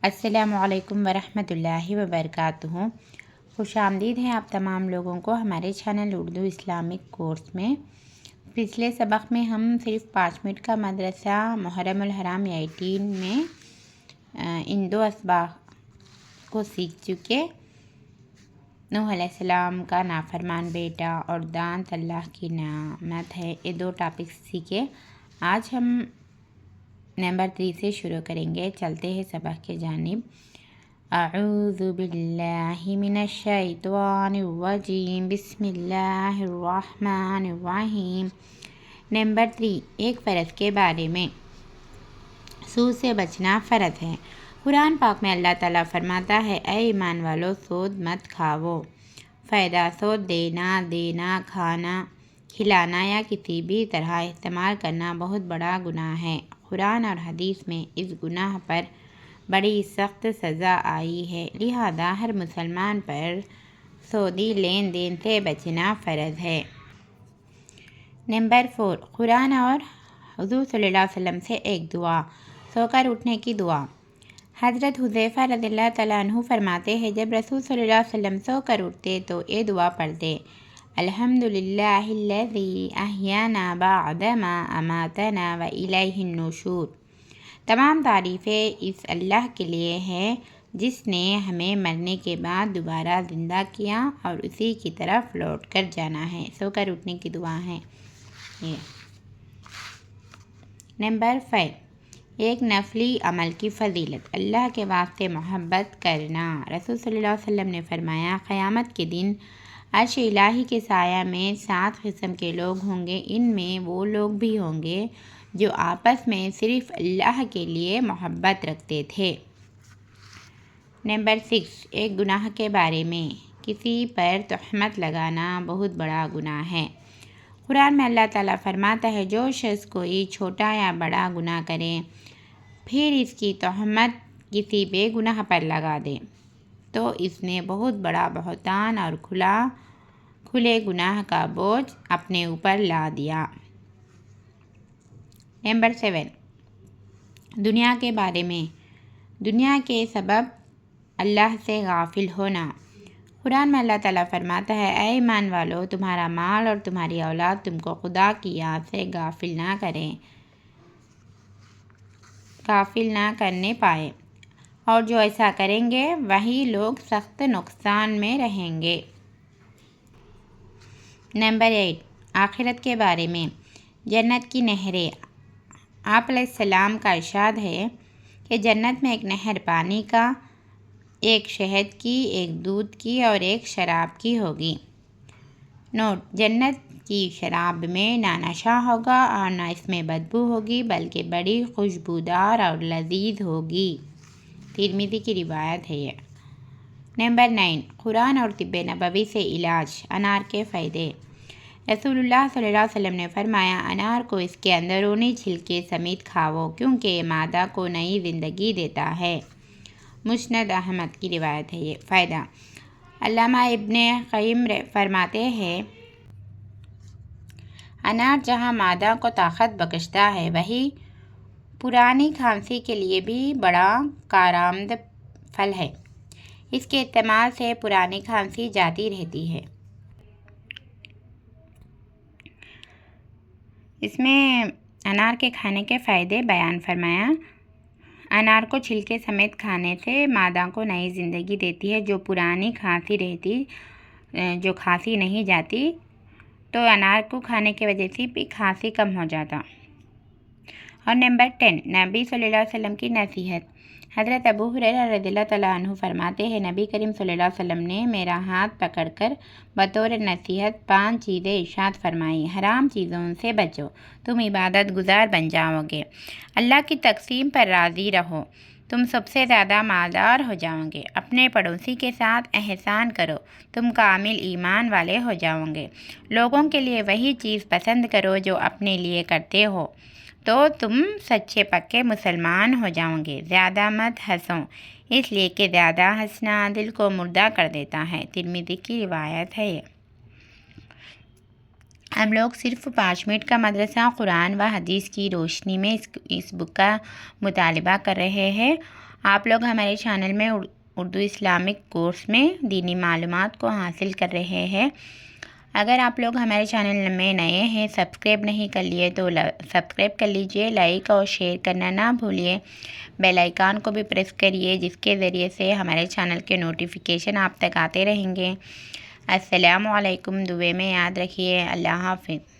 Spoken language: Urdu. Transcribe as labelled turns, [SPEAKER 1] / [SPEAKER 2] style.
[SPEAKER 1] السلام علیکم ورحمۃ اللہ وبرکاتہ۔ خوش آمدید ہے آپ تمام لوگوں کو ہمارے چینل اردو اسلامک کورس میں۔ پچھلے سبق میں ہم صرف 5 منٹ کا مدرسہ محرم الحرام 18 میں ان 2 اسباق کو سیکھ چکے۔ نوح علیہ السلام کا نافرمان بیٹا اور دانت اللہ کی نعمت ہے، یہ 2 ٹاپکس سیکھے۔ آج ہم نمبر 3 سے شروع کریں گے۔ چلتے ہیں سبق کے جانب۔ اعوذ باللہ من الشیطان الرجیم، بسم اللہ الرحمن الرحیم۔ نمبر 3، ایک فرض کے بارے میں۔ سود سے بچنا فرض ہے۔ قرآن پاک میں اللہ تعالیٰ فرماتا ہے، اے ایمان والو، سود مت کھاؤ۔ فائدہ: سود دینا، کھانا، کھلانا یا کسی بھی طرح استعمال کرنا بہت بڑا گناہ ہے۔ قرآن اور حدیث میں اس گناہ پر بڑی سخت سزا آئی ہے، لہذا ہر مسلمان پر سودی لین دین سے بچنا فرض ہے۔ نمبر 4، قرآن اور حضور صلی اللہ علیہ وسلم سے ایک دعا۔ سو کر اٹھنے کی دعا۔ حضرت حذیفہ رضی اللہ تعالیٰ عنہ فرماتے ہیں، جب رسول صلی اللہ علیہ وسلم سو کر اٹھتے تو یہ دعا پڑھتے، الحمدللہ الذی احیانا بعد ما اماتنا والیہ النشور۔ تمام تعریفیں اس اللہ کے لیے ہیں جس نے ہمیں مرنے کے بعد دوبارہ زندہ کیا اور اسی کی طرف لوٹ کر جانا ہے۔ سو کر اٹھنے کی دعا ہے یہ۔ نمبر 5، ایک نفلی عمل کی فضیلت۔ اللہ کے واسطے محبت کرنا۔ رسول صلی اللہ علیہ وسلم نے فرمایا، قیامت کے دن عرش الہی کے سایہ میں 7 قسم کے لوگ ہوں گے، ان میں وہ لوگ بھی ہوں گے جو آپس میں صرف اللہ کے لیے محبت رکھتے تھے۔ نمبر 6، ایک گناہ کے بارے میں۔ کسی پر تہمت لگانا بہت بڑا گناہ ہے۔ قرآن میں اللہ تعالیٰ فرماتا ہے، جو شخص کوئی چھوٹا یا بڑا گناہ کرے پھر اس کی تہمت کسی بے گناہ پر لگا دے تو اس نے بہت بڑا بہتان اور کھلے گناہ کا بوجھ اپنے اوپر لا دیا۔ نمبر 7، دنیا کے بارے میں۔ دنیا کے سبب اللہ سے غافل ہونا۔ قرآن میں اللہ تعالیٰ فرماتا ہے، اے ایمان والو، تمہارا مال اور تمہاری اولاد تم کو خدا کی یاد سے غافل نہ کرنے پائے، اور جو ایسا کریں گے وہی لوگ سخت نقصان میں رہیں گے۔ نمبر 8، آخرت کے بارے میں۔ جنت کی نہریں۔ آپ علیہ السلام کا ارشاد ہے کہ جنت میں ایک نہر پانی کا، ایک شہد کی، ایک دودھ کی اور ایک شراب کی ہوگی۔ نوٹ: جنت کی شراب میں نہ نشہ ہوگا اور نہ اس میں بدبو ہوگی، بلکہ بڑی خوشبودار اور لذیذ ہوگی۔ ترمذی کی روایت ہے یہ۔ نمبر 9، قرآن اور طب نبوی سے علاج۔ انار کے فائدے۔ رسول اللہ صلی اللہ علیہ وسلم نے فرمایا، انار کو اس کے اندرونی چھلکے سمیت کھاؤ کیونکہ یہ معدہ کو نئی زندگی دیتا ہے۔ مسند احمد کی روایت ہے یہ۔ فائدہ: علامہ ابن قیم فرماتے ہیں، انار جہاں معدہ کو طاقت بخشتا ہے، وہیں پرانی کھانسی کے لیے بھی بڑا کارآمد پھل ہے۔ اس کے استعمال سے پرانی کھانسی جاتی رہتی ہے۔ اس میں انار کے کھانے کے فائدے بیان فرمایا۔ انار کو چھلکے سمیت کھانے سے معدہ کو نئی زندگی دیتی ہے۔ جو پرانی کھانسی رہتی، جو کھانسی نہیں جاتی، تو انار کو کھانے کی وجہ سے بھی کھانسی کم ہو جاتا۔ اور نمبر 10، نبی صلی اللہ علیہ وسلم کی نصیحت۔ حضرت ابو ہریرہ رضی اللہ تعالیٰ عنہ فرماتے ہیں، نبی کریم صلی اللہ علیہ وسلم نے میرا ہاتھ پکڑ کر بطور نصیحت 5 چیزیں ارشاد فرمائیں۔ حرام چیزوں سے بچو، تم عبادت گزار بن جاؤ گے۔ اللہ کی تقسیم پر راضی رہو، تم سب سے زیادہ مالدار ہو جاؤ گے۔ اپنے پڑوسی کے ساتھ احسان کرو، تم کامل ایمان والے ہو جاؤ گے۔ لوگوں کے لیے وہی چیز پسند کرو جو اپنے لیے کرتے ہو، تو تم سچے پکے مسلمان ہو جاؤ گے۔ زیادہ مت ہنسو، اس لیے کہ زیادہ ہنسنا دل کو مردہ کر دیتا ہے۔ ترمذی کی روایت ہے یہ۔ ہم لوگ صرف 5 منٹ کا مدرسہ قرآن و حدیث کی روشنی میں اس بک کا مطالبہ کر رہے ہیں۔ آپ لوگ ہمارے چینل میں اردو اسلامک کورس میں دینی معلومات کو حاصل کر رہے ہیں۔ اگر آپ لوگ ہمارے چینل میں نئے ہیں، سبسکرائب نہیں کر لیے تو سبسکرائب کر لیجئے، لائک اور شیئر کرنا نہ بھولیے، بیل آئیکن کو بھی پریس کریے جس کے ذریعے سے ہمارے چینل کے نوٹیفیکیشن آپ تک آتے رہیں گے۔ السلام علیکم، دعا میں یاد رکھیے۔ اللہ حافظ۔